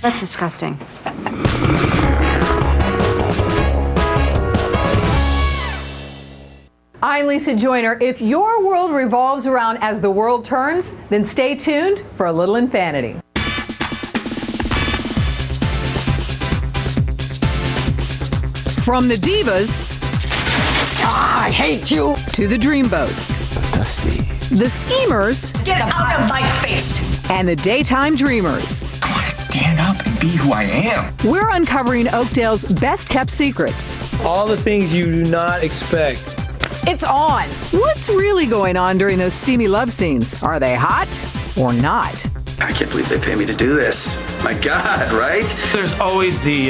That's disgusting. I'm Lisa Joyner. If your world revolves around As the World Turns, then stay tuned for a little InFANity. From the divas, I hate you, to the dreamboats, Dusty, the schemers, get out of my face. And the daytime dreamers. I want to stand up and be who I am. We're uncovering Oakdale's best-kept secrets. All the things you do not expect. It's on. What's really going on during those steamy love scenes? Are they hot or not? I can't believe they pay me to do this. My God, right? There's always the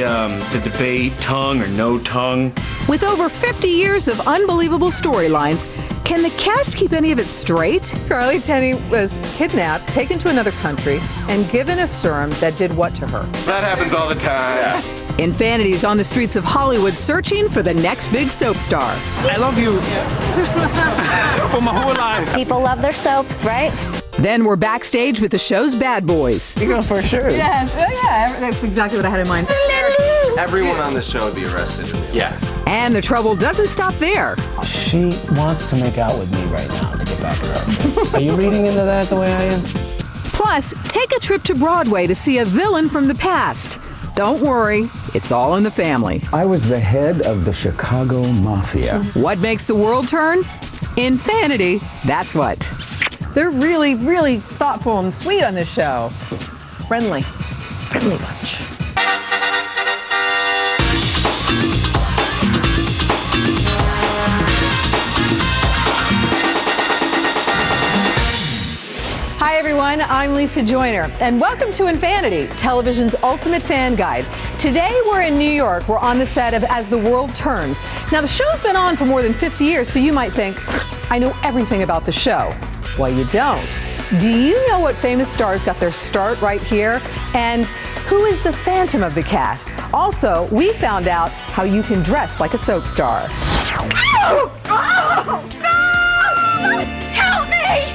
debate, tongue or no tongue. With over 50 years of unbelievable storylines, can the cast keep any of it straight? Carly Tenney was kidnapped, taken to another country, and given a serum that did what to her? That happens all the time. InFANity's on the streets of Hollywood searching for the next big soap star. I love you for my whole life. People love their soaps, right? Then we're backstage with the show's bad boys. You know, for sure. Yes, yeah, that's exactly what I had in mind. Everyone on this show would be arrested. Yeah. And the trouble doesn't stop there. She wants to make out with me right now to get back at her. Are you reading into that the way I am? Plus, take a trip to Broadway to see a villain from the past. Don't worry, it's all in the family. I was the head of the Chicago Mafia. What makes the world turn? InFANity, that's what. They're really, really thoughtful and sweet on this show. Friendly. Friendly bunch. Hi everyone, I'm Lisa Joyner, and welcome to InFANity, television's ultimate fan guide. Today we're in New York. We're on the set of As the World Turns. Now the show's been on for more than 50 years, so you might think, I know everything about the show. Well, you don't. Do you know what famous stars got their start right here? And who is the phantom of the cast? Also, we found out how you can dress like a soap star. Oh! Oh! No! Help me!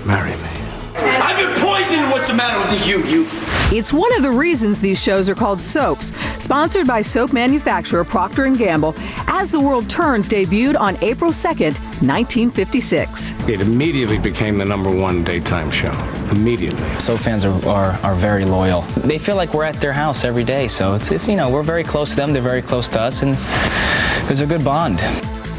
Marry me. I've been poisoned. What's the matter with you? It's one of the reasons these shows are called soaps. Sponsored by soap manufacturer Procter & Gamble, As the World Turns debuted on April 2nd, 1956. It immediately became the #1 daytime show. Immediately. Soap fans are very loyal. They feel like we're at their house every day, so it's we're very close to them, they're very close to us, and there's a good bond.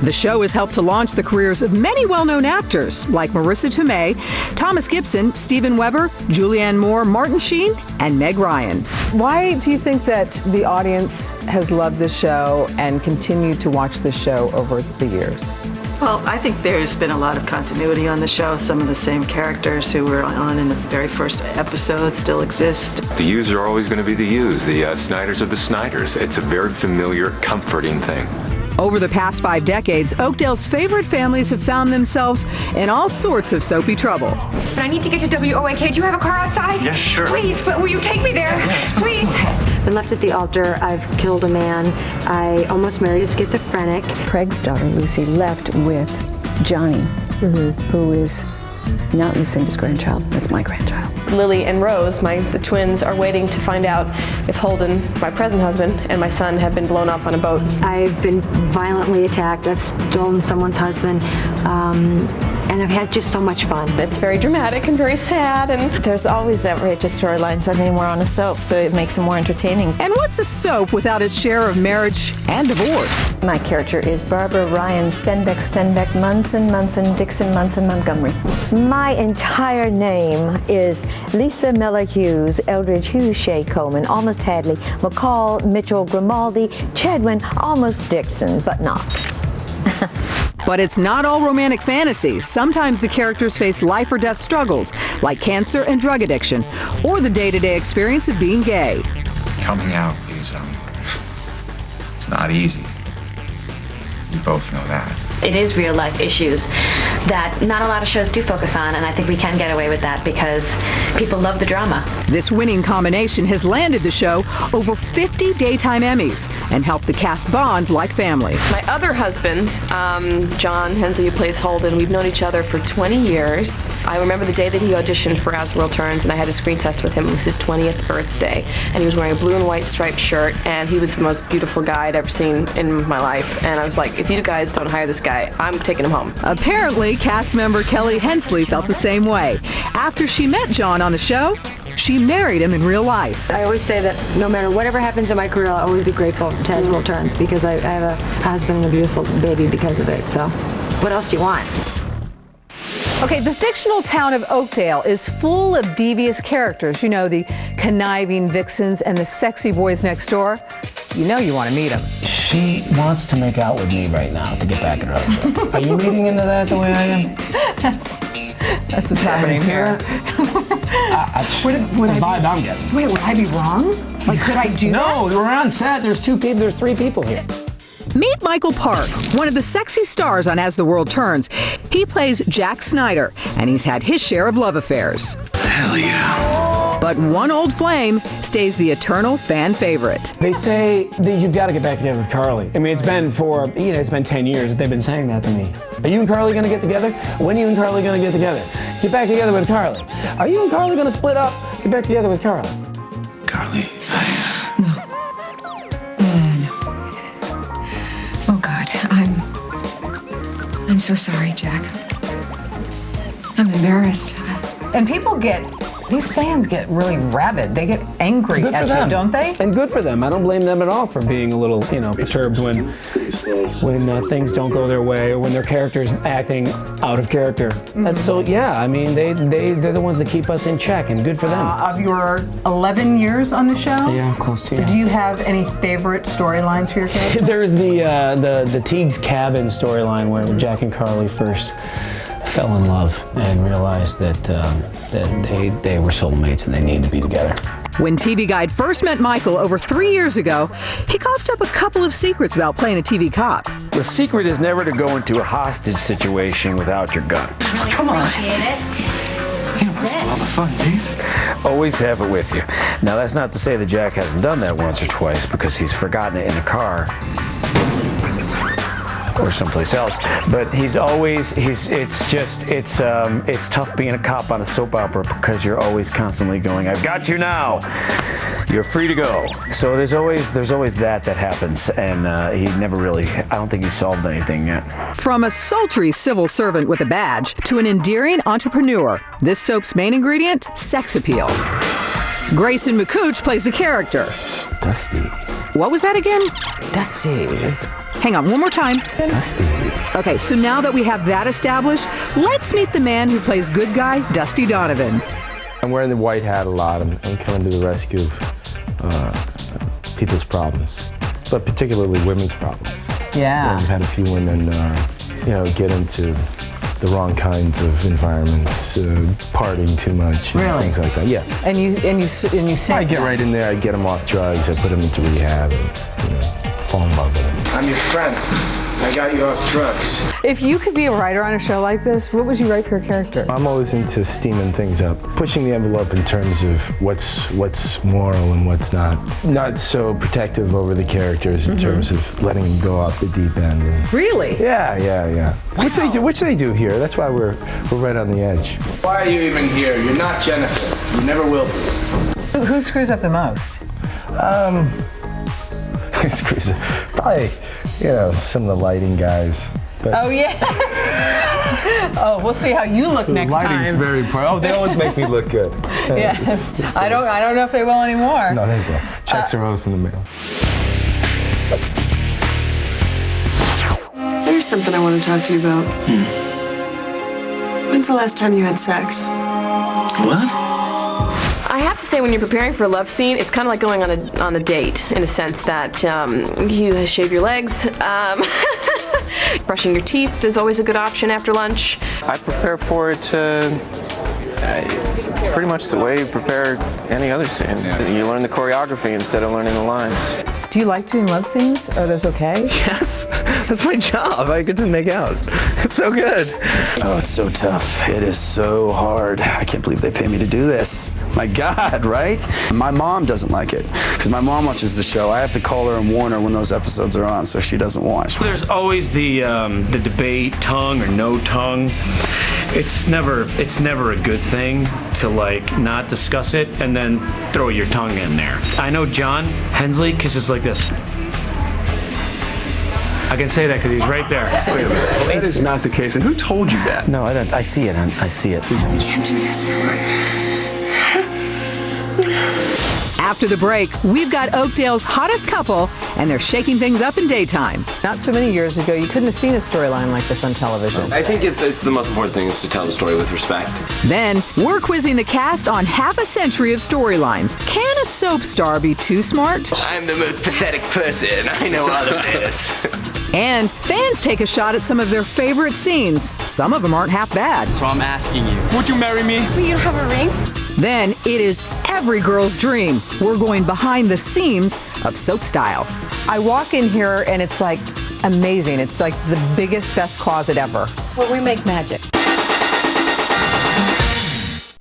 The show has helped to launch the careers of many well-known actors like Marissa Tomei, Thomas Gibson, Steven Weber, Julianne Moore, Martin Sheen, and Meg Ryan. Why do you think that the audience has loved this show and continued to watch this show over the years? Well, I think there's been a lot of continuity on the show. Some of the same characters who were on in the very first episode still exist. The U's are always going to be the U's, the Snyders of the Snyders. It's a very familiar, comforting thing. Over the past 5 decades, Oakdale's favorite families have found themselves in all sorts of soapy trouble. But I need to get to WOAK. Do you have a car outside? Yeah, sure. Please, but will you take me there? Please. Been left at the altar. I've killed a man. I almost married a schizophrenic. Craig's daughter, Lucy, left with Johnny, who is not Lucinda's grandchild. That's my grandchild. Lily and Rose, the twins, are waiting to find out if Holden, my present husband, and my son have been blown up on a boat. I've been violently attacked. I've stolen someone's husband. And I've had just so much fun. It's very dramatic and very sad, and there's always outrageous storylines. I mean, we're on a soap, so it makes it more entertaining. And what's a soap without its share of marriage and divorce? My character is Barbara Ryan Stenbeck Munson Dixon Munson Montgomery. My entire name is Lisa Miller Hughes, Eldridge Hughes, Shea Coleman, Almost Hadley, McCall, Mitchell, Grimaldi, Chadwin, Almost Dixon, but not. But it's not all romantic fantasy. Sometimes the characters face life or death struggles, like cancer and drug addiction, or the day-to-day experience of being gay. Coming out is, it's not easy. You both know that. it is real life issues that not a lot of shows do focus on, and I think we can get away with that because people love the drama. This winning combination has landed the show over 50 daytime Emmys and helped the cast bond like family. My other husband, John Hensley, who plays Holden, we've known each other for 20 years. I remember the day that he auditioned for As the World Turns, and I had a screen test with him. It was his 20th birthday, and he was wearing a blue and white striped shirt, and he was the most beautiful guy I'd ever seen in my life. And I was like, if you guys don't hire this guy, I'm taking him home. Apparently, cast member Kelly Hensley felt the same way. After she met John on the show, she married him in real life. I always say that no matter whatever happens in my career, I'll always be grateful to As the World Turns because I have a husband and a beautiful baby because of it. So what else do you want? Okay, the fictional town of Oakdale is full of devious characters. You know, the conniving vixens and the sexy boys next door. You know you want to meet them. She wants to make out with me right now to get back at her husband. Are you reading into that the way I am? That's what's happening here. It's a vibe I'm getting. Wait, would I be wrong? Like, could I do that? No, we're on set. There's 3 people here. Meet Michael Park, one of the sexy stars on As the World Turns. He plays Jack Snyder, and he's had his share of love affairs. Hell yeah. But one old flame stays the eternal fan favorite. They say that you've got to get back together with Carly. I mean, it's been 10 years that they've been saying that to me. Are you and Carly going to get together? When are you and Carly going to get together? Get back together with Carly. Are you and Carly going to split up? Get back together with Carly. Carly, Oh God, I'm so sorry, Jack. I'm embarrassed. And these fans get really rabid. They get angry at you, don't they? And good for them. I don't blame them at all for being a little, perturbed when things don't go their way or when their character's acting out of character. Mm-hmm. And so, yeah, I mean, they're the ones that keep us in check, and good for them. Of your 11 years on the show? Yeah, close to. Yeah. Do you have any favorite storylines for your character? There's the Teague's cabin storyline where Jack and Carly first fell in love and realized that they were soulmates and they needed to be together. When TV Guide first met Michael over 3 years ago, he coughed up a couple of secrets about playing a TV cop. The secret is never to go into a hostage situation without your gun. Come on. You don't want to spoil the fun, do you? Always have it with you. Now, that's not to say that Jack hasn't done that once or twice because he's forgotten it in a car or someplace else, but it's tough being a cop on a soap opera because you're always constantly going, I've got you now, you're free to go. So there's always that happens, and he never really, I don't think he's solved anything yet. From a sultry civil servant with a badge to an endearing entrepreneur, this soap's main ingredient, sex appeal. Grayson McCooch plays the character. Dusty. What was that again? Dusty. Hang on, one more time. Dusty. Okay, so now that we have that established, let's meet the man who plays good guy, Dusty Donovan. I'm wearing the white hat a lot. I'm coming to the rescue of people's problems, but particularly women's problems. Yeah. We've had a few women, get into the wrong kinds of environments, partying too much, things like that. Yeah. And you say I get right in there. I get them off drugs. I put them into rehab, and fall in love with them. I'm your friend. I got you off drugs. If you could be a writer on a show like this, what would you write for your character? I'm always into steaming things up, pushing the envelope in terms of what's moral and what's not. Not so protective over the characters in terms of letting them go off the deep end. Really? Yeah. Wow. Which they do here. That's why we're right on the edge. Why are you even here? You're not Jennifer. You never will be. Who screws up the most? Probably, some of the lighting guys. But oh, yes. Oh, we'll see how you look next time. Lighting's very important. Oh, they always make me look good. Yes. I don't know if they will anymore. No, they will. Checks are always in the mail. There's something I want to talk to you about. When's the last time you had sex? What? I have to say, when you're preparing for a love scene, it's kind of like going on a date, in a sense that you shave your legs. Brushing your teeth is always a good option after lunch. I prepare for it pretty much the way you prepare any other scene. You learn the choreography instead of learning the lines. Do you like doing love scenes? Are those okay? Yes, that's my job. I get to make out. It's so good. Oh, it's so tough. It is so hard. I can't believe they pay me to do this. My God, right? My mom doesn't like it because my mom watches the show. I have to call her and warn her when those episodes are on so she doesn't watch. There's always the debate, tongue or no tongue. It's never a good thing to like not discuss it and then throw your tongue in there. I know John Hensley kisses like this. I can say that because he's right there. Wait a minute. That is not the case. And who told you that? No, I don't. I see it. I see it. You can't do this. After the break, we've got Oakdale's hottest couple, and they're shaking things up in daytime. Not so many years ago, you couldn't have seen a storyline like this on television. I think it's the most important thing is to tell the story with respect. Then, we're quizzing the cast on half a century of storylines. Can a soap star be too smart? I'm the most pathetic person. I know all of this. And fans take a shot at some of their favorite scenes. Some of them aren't half bad. So I'm asking you, would you marry me? But you don't have a ring? Then it is every girl's dream. We're going behind the seams of soap style. I walk in here and it's like amazing. It's like the biggest, best closet ever. Well, we make magic.